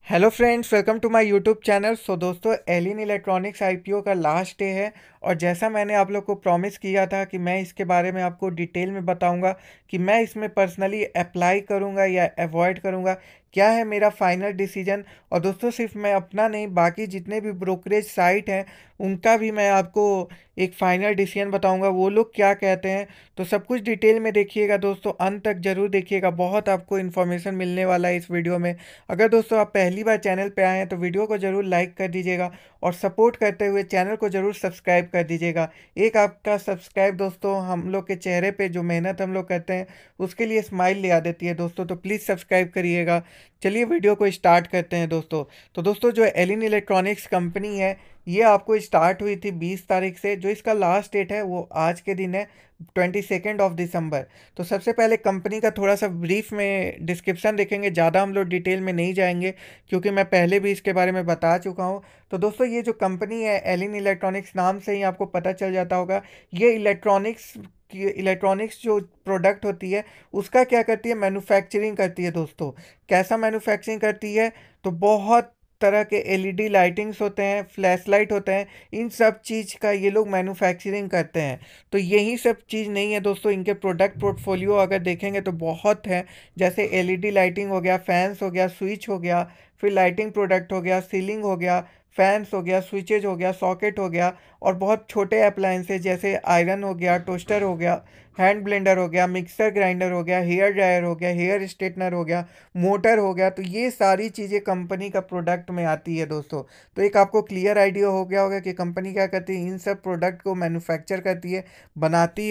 Hello friends, welcome to my YouTube channel. दोस्तों, Elin electronics IPO का last day है और जैसा मैंने आप लोग को प्रॉमिस किया था कि मैं इसके बारे में आपको डिटेल में बताऊंगा कि मैं इसमें पर्सनली अप्लाई करूंगा या अवॉइड करूंगा, क्या है मेरा फाइनल डिसीजन। और दोस्तों, सिर्फ मैं अपना नहीं, बाकी जितने भी ब्रोकरेज साइट हैं उनका भी मैं आपको एक फाइनल डिसीजन बताऊंगा, वो लोग क्या कहते हैं। तो सब कुछ डिटेल में देखिएगा दोस्तों, अंत तक जरूर देखिएगा, बहुत आपको इन्फॉर्मेशन मिलने वाला है इस वीडियो में। अगर दोस्तों आप पहली बार चैनल पे आए हैं तो वीडियो को जरूर लाइक कर दीजिएगा और सपोर्ट करते हुए चैनल को जरूर सब्सक्राइब कर दीजिएगा। एक आपका सब्सक्राइब दोस्तों हम लोग के चेहरे पे जो मेहनत हम लोग करते हैं उसके लिए स्माइल ले आ देती है दोस्तों, तो प्लीज़ सब्सक्राइब करिएगा। चलिए वीडियो को स्टार्ट करते हैं दोस्तों। तो दोस्तों, जो एलिन इलेक्ट्रॉनिक्स कंपनी है ये आपको स्टार्ट हुई थी 20 तारीख से। जो इसका लास्ट डेट है वो आज के दिन है, 22 दिसंबर। तो सबसे पहले कंपनी का थोड़ा सा ब्रीफ में डिस्क्रिप्शन देखेंगे, ज़्यादा हम लोग डिटेल में नहीं जाएंगे क्योंकि मैं पहले भी इसके बारे में बता चुका हूँ। तो दोस्तों, ये जो कंपनी है एलिन इलेक्ट्रॉनिक्स, नाम से ही आपको पता चल जाता होगा, ये इलेक्ट्रॉनिक्स जो प्रोडक्ट होती है उसका क्या करती है, मैन्युफैक्चरिंग करती है दोस्तों। कैसा मैन्युफैक्चरिंग करती है, तो बहुत तरह के एलईडी लाइटिंग्स होते हैं, फ्लैश लाइट होते हैं, इन सब चीज़ का ये लोग मैन्युफैक्चरिंग करते हैं। तो यही सब चीज़ नहीं है दोस्तों, इनके प्रोडक्ट पोर्टफोलियो अगर देखेंगे तो बहुत है। जैसे एलईडी लाइटिंग हो गया, फैंस हो गया, स्विच हो गया, फिर लाइटिंग प्रोडक्ट हो गया, सीलिंग हो गया, फैंस हो गया, स्विचेज हो गया, सॉकेट हो गया, और बहुत छोटे अप्लायंसेज जैसे आयरन हो गया, टोस्टर हो गया, हैंड ब्लेंडर हो गया, मिक्सर ग्राइंडर हो गया, हेयर ड्रायर हो गया, हेयर स्ट्रेटनर हो गया, मोटर हो गया। तो ये सारी चीज़ें कंपनी का प्रोडक्ट में आती है दोस्तों। तो एक आपको क्लियर आइडिया हो गया होगा कि कंपनी क्या करती है, इन सब प्रोडक्ट को मैन्युफैक्चर करती है, बनाती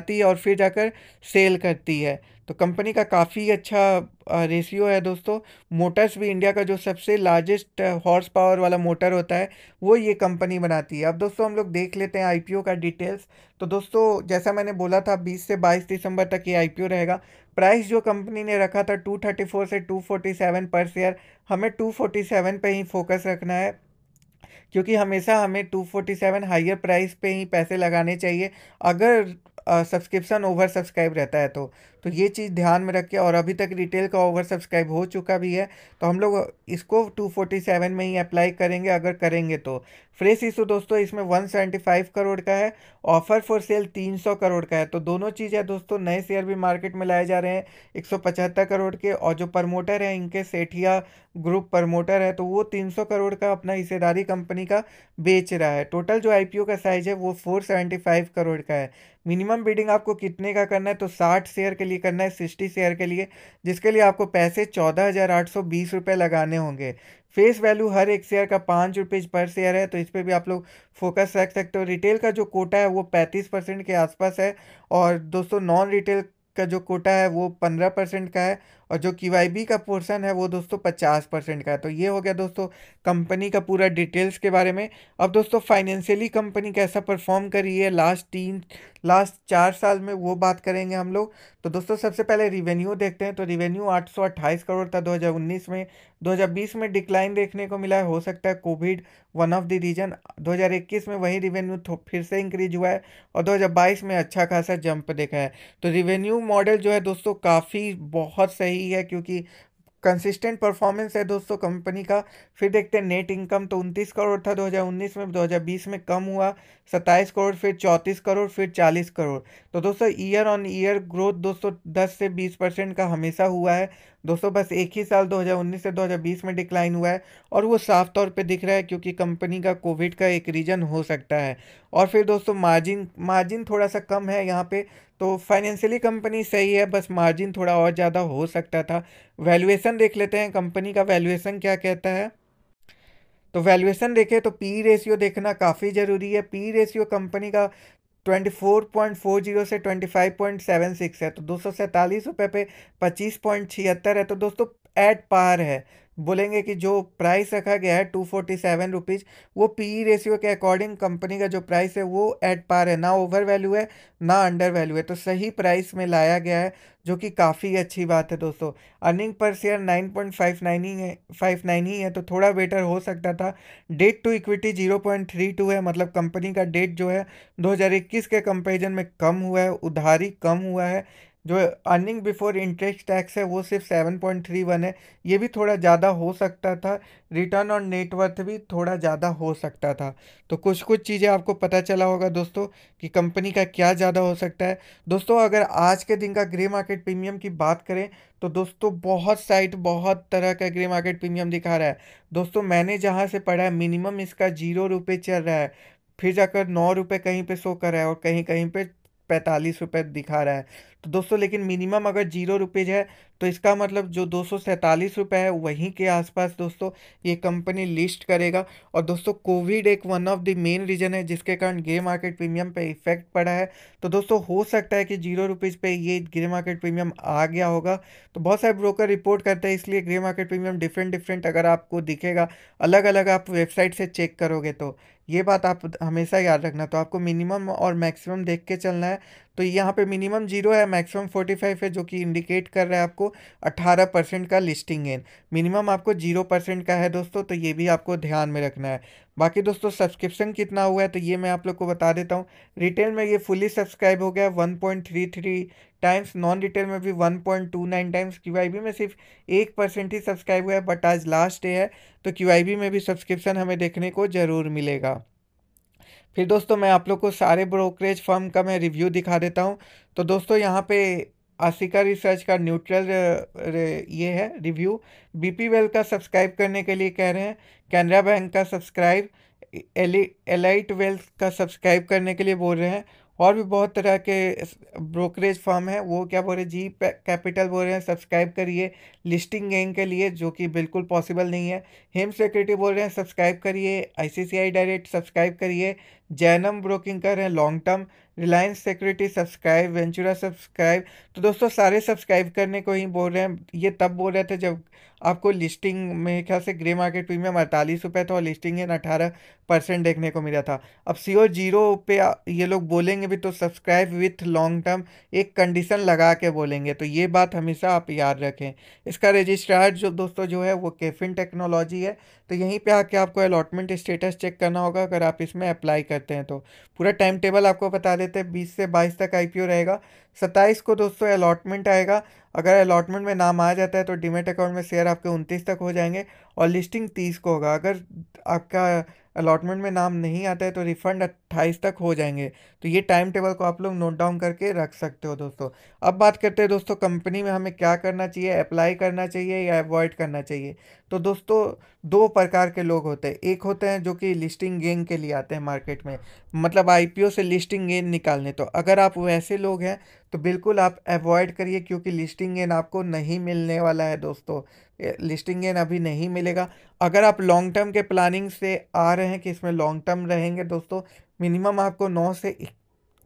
है और फिर जाकर सेल करती है। तो कंपनी का काफ़ी अच्छा रेशियो है दोस्तों। मोटर्स भी, इंडिया का जो सबसे लार्जेस्ट हॉर्स पावर वाला मोटर होता है वो ये कंपनी बनाती है। अब दोस्तों हम लोग देख लेते हैं आईपीओ का डिटेल्स। तो दोस्तों, जैसा मैंने बोला था 20 से 22 दिसंबर तक ये आईपीओ रहेगा। प्राइस जो कंपनी ने रखा था 234 से 247 पर शेयर, हमें 247 पे ही फोकस रखना है क्योंकि हमेशा हमें 247 हाइयर प्राइस पे ही पैसे लगाने चाहिए अगर सब्सक्रिप्शन ओवर सब्सक्राइब रहता है तो ये चीज़ ध्यान में रख के, और अभी तक रिटेल का ओवर सब्सक्राइब हो चुका भी है तो हम लोग इसको 247 में ही अप्लाई करेंगे अगर करेंगे तो। फ्रेश इशू दोस्तों इसमें 175 करोड़ का है, ऑफर फॉर सेल 300 करोड़ का है। तो दोनों चीज़ है दोस्तों, नए शेयर भी मार्केट में लाए जा रहे हैं 175 करोड़ के, और जो प्रमोटर है इनके सेठिया ग्रुप प्रमोटर है तो वो 300 करोड़ का अपना हिस्सेदारी कंपनी का बेच रहा है। टोटल जो आईपीओ का साइज है वो 475 करोड़ का है। मिनिमम बिडिंग आपको कितने का करना है, तो 60 शेयर के लिए करना है, 60 शेयर के लिए, जिसके लिए आपको पैसे 14,820 रुपये लगाने होंगे। फेस वैल्यू हर एक शेयर का 5 रुपीज़ पर शेयर है, तो इस पर भी आप लोग फोकस रख सकते हो। रिटेल का जो कोटा है वो 35% के आसपास है, और दोस्तों नॉन रिटेल का जो कोटा है वो 15% का है, और जो QIB का पोर्शन है वो दोस्तों 50% का है। तो ये हो गया दोस्तों कंपनी का पूरा डिटेल्स के बारे में। अब दोस्तों, फाइनेंशियली कंपनी कैसा परफॉर्म करी है लास्ट 4 साल में, वो बात करेंगे हम लोग। तो दोस्तों सबसे पहले रिवेन्यू देखते हैं। तो रिवेन्यू 828 करोड़ था 2019 में। 2020 में डिक्लाइन देखने को मिला है, हो सकता है Covid one of the reason. 2021 में वही रिवेन्यू फिर से इंक्रीज हुआ है, और 2022 में अच्छा खासा जंप देखा है। तो रिवेन्यू मॉडल जो है दोस्तों काफ़ी बहुत सही है, क्योंकि कंसिस्टेंट परफॉर्मेंस है दोस्तों कंपनी का। फिर देखते हैं नेट इनकम, तो 29 करोड़ था 2019 में, 2020 में कम हुआ 27 करोड़, फिर 34 करोड़, फिर 40 करोड़। तो दोस्तों ईयर ऑन ईयर ग्रोथ दोस्तों 10 से 20% का हमेशा हुआ है दोस्तों। बस एक ही साल 2019 से 2020 में डिक्लाइन हुआ है, और वो साफ तौर पे दिख रहा है क्योंकि कंपनी का कोविड का एक रीजन हो सकता है। और फिर दोस्तों मार्जिन मार्जिन थोड़ा सा कम है यहाँ पे। तो फाइनेंशियली कंपनी सही है, बस मार्जिन थोड़ा और ज़्यादा हो सकता था। वैल्यूएशन देख लेते हैं, कंपनी का वैल्यूएशन क्या कहता है। तो वैल्यूएशन देखें तो पी रेशियो देखना काफ़ी ज़रूरी है। पी रेशियो कंपनी का 24.40 से 25.76 है, तो 247 रुपये पे 25.76 है। तो दोस्तों एट पार है। बोलेंगे कि जो प्राइस रखा गया है 247 रुपीज़, वो पी रेशियो के अकॉर्डिंग कंपनी का जो प्राइस है वो एट पार है, ना ओवर वैल्यू है ना अंडर वैल्यू है। तो सही प्राइस में लाया गया है, जो कि काफ़ी अच्छी बात है दोस्तों। अर्निंग पर शेयर 9.59 ही है, तो थोड़ा बेटर हो सकता था। डेट टू इक्विटी 0.32 है, मतलब कंपनी का डेट जो है 2021 के कंपैरिजन में कम हुआ है, उधारी कम हुआ है, जो अर्निंग बिफोर इंटरेस्ट टैक्स है वो सिर्फ 7.31 है, ये भी थोड़ा ज़्यादा हो सकता था। रिटर्न ऑन नेटवर्थ भी थोड़ा ज़्यादा हो सकता था। तो कुछ कुछ चीज़ें आपको पता चला होगा दोस्तों कि कंपनी का क्या ज़्यादा हो सकता है। दोस्तों अगर आज के दिन का ग्रे मार्केट प्रीमियम की बात करें तो दोस्तों बहुत साइट बहुत तरह का ग्रे मार्केट प्रीमियम दिखा रहा है। दोस्तों मैंने जहाँ से पढ़ा है मिनिमम इसका 0 रुपये चल रहा है, फिर जाकर 9 रुपये कहीं पे शो कर रहा है और कहीं कहीं पे 45 रुपये दिखा रहा है। तो दोस्तों लेकिन मिनिमम अगर 0 रुपीज़ है तो इसका मतलब जो 247 रुपये है वहीं के आसपास दोस्तों ये कंपनी लिस्ट करेगा। और दोस्तों कोविड एक one of the main reason है जिसके कारण ग्रे मार्केट प्रीमियम पे इफेक्ट पड़ा है। तो दोस्तों हो सकता है कि 0 रुपीज़ पे ये ग्रे मार्केट प्रीमियम आ गया होगा। तो बहुत सारे ब्रोकर रिपोर्ट करते हैं, इसलिए grey market premium different different अगर आपको दिखेगा अलग अलग आप वेबसाइट से चेक करोगे तो ये बात आप हमेशा याद रखना। तो आपको मिनिमम और मैक्सिमम देख के चलना है। तो यहाँ पे मिनिमम 0 है, मैक्सिमम 45 है, जो कि इंडिकेट कर रहा है आपको 18% का लिस्टिंग गेन। मिनिमम आपको 0% का है दोस्तों, तो ये भी आपको ध्यान में रखना है। बाकी दोस्तों सब्सक्रिप्शन कितना हुआ है तो ये मैं आप लोग को बता देता हूँ। रिटेल में ये फुली सब्सक्राइब हो गया 1.33 टाइम्स, नॉन रिटेल में भी 1.29 टाइम्स, क्यूआईबी में सिर्फ 1% ही सब्सक्राइब हुआ है। बट आज लास्ट डे है तो क्यूआईबी में भी सब्सक्रिप्शन हमें देखने को ज़रूर मिलेगा। फिर दोस्तों मैं आप लोग को सारे ब्रोकरेज फर्म का मैं रिव्यू दिखा देता हूँ। तो दोस्तों यहाँ पे आशिका रिसर्च का न्यूट्रल ये है रिव्यू। बीपी वेल का सब्सक्राइब करने के लिए कह रहे हैं, कैनरा बैंक का सब्सक्राइब, एलाइट वेल्थ का सब्सक्राइब करने के लिए बोल रहे हैं। और भी बहुत तरह के ब्रोकरेज फर्म है वो क्या बोल रहे हैं, जी कैपिटल बोल रहे हैं सब्सक्राइब करिए लिस्टिंग गेन के लिए, जो कि बिल्कुल पॉसिबल नहीं है। हेम सिक्योरिटी बोल रहे हैं सब्सक्राइब करिए, आईसीआईसीआई डायरेक्ट सब्सक्राइब करिए, जैनम ब्रोकिंग कर रहे हैं long term, Reliance security subscribe, Ventura subscribe. तो दोस्तों सारे सब्सक्राइब करने को ही बोल रहे हैं। ये तब बोल रहे थे जब आपको लिस्टिंग में ख्याल से ग्रे मार्केट प्रीमियम 48 रुपये था और लिस्टिंग इन 18% देखने को मिला था। अब सीओ 0 पे ये लोग बोलेंगे भी तो सब्सक्राइब विथ लॉन्ग टर्म एक कंडीशन लगा के बोलेंगे, तो ये बात हमेशा आप याद रखें। इसका रजिस्ट्रार जो दोस्तों जो है वो केफिन टेक्नोलॉजी है। तो यहीं पे आके आपको अलॉटमेंट स्टेटस चेक करना होगा अगर आप इसमें अप्लाई करते हैं तो। पूरा टाइम टेबल आपको बता देते हैं, 20 से 22 तक आईपीओ रहेगा। 27 को दोस्तों अलॉटमेंट आएगा। अगर अलॉटमेंट में नाम आ जाता है तो डीमेट अकाउंट में शेयर आपके 29 तक हो जाएंगे और लिस्टिंग 30 को होगा। अगर आपका अलॉटमेंट में नाम नहीं आता है तो रिफंड 28 तक हो जाएंगे। तो ये टाइम टेबल को आप लोग नोट डाउन करके रख सकते हो दोस्तों। अब बात करते हैं दोस्तों कंपनी में हमें क्या करना चाहिए, अप्लाई करना चाहिए या अवॉइड करना चाहिए। तो दोस्तों दो प्रकार के लोग होते हैं, एक होते हैं जो कि लिस्टिंग गेन के लिए आते हैं मार्केट में, मतलब आईपीओ से लिस्टिंग गेन निकालने। तो अगर आप वैसे लोग हैं तो बिल्कुल आप अवॉइड करिए, क्योंकि लिस्टिंग गेन आपको नहीं मिलने वाला है दोस्तों। लिस्टिंग गेन अभी नहीं मिलेगा। अगर आप लॉन्ग टर्म के प्लानिंग से आ रहे हैं कि इसमें लॉन्ग टर्म रहेंगे दोस्तों, मिनिमम आपको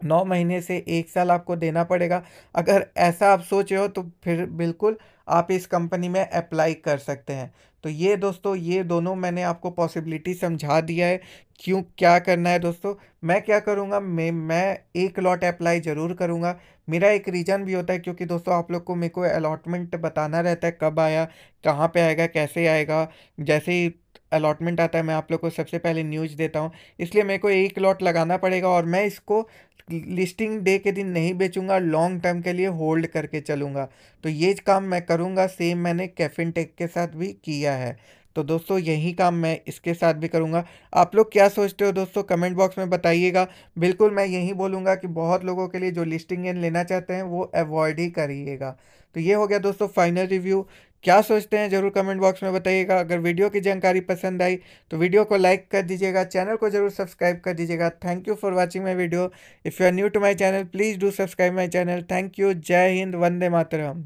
9 महीने से 1 साल आपको देना पड़ेगा। अगर ऐसा आप सोच रहे हो तो फिर बिल्कुल आप इस कंपनी में अप्लाई कर सकते हैं। तो ये दोस्तों ये दोनों मैंने आपको पॉसिबिलिटी समझा दिया है क्यों क्या करना है दोस्तों। मैं क्या करूँगा, मैं एक लॉट अप्लाई ज़रूर करूँगा। मेरा एक रीज़न भी होता है क्योंकि दोस्तों आप लोग को मेरे को अलॉटमेंट बताना रहता है कब आया, कहाँ पे आएगा, कैसे आएगा। जैसे ही अलॉटमेंट आता है मैं आप लोग को सबसे पहले न्यूज़ देता हूँ, इसलिए मेरे को एक लॉट लगाना पड़ेगा और मैं इसको लिस्टिंग डे के दिन नहीं बेचूंगा, लॉन्ग टर्म के लिए होल्ड करके चलूँगा। तो ये काम मैं करूँगा, सेम मैंने कैफिन टेक के साथ भी किया है। तो दोस्तों यही काम मैं इसके साथ भी करूँगा। आप लोग क्या सोचते हो दोस्तों, कमेंट बॉक्स में बताइएगा। बिल्कुल मैं यही बोलूँगा कि बहुत लोगों के लिए जो लिस्टिंग इन लेना चाहते हैं वो अवॉइड ही करिएगा। तो ये हो गया दोस्तों फाइनल रिव्यू। क्या सोचते हैं ज़रूर कमेंट बॉक्स में बताइएगा। अगर वीडियो की जानकारी पसंद आई तो वीडियो को लाइक कर दीजिएगा, चैनल को ज़रूर सब्सक्राइब कर दीजिएगा। Thank you for watching my video. If you are new to my channel please do subscribe my channel. Thank you. जय हिंद, वंदे मातरम।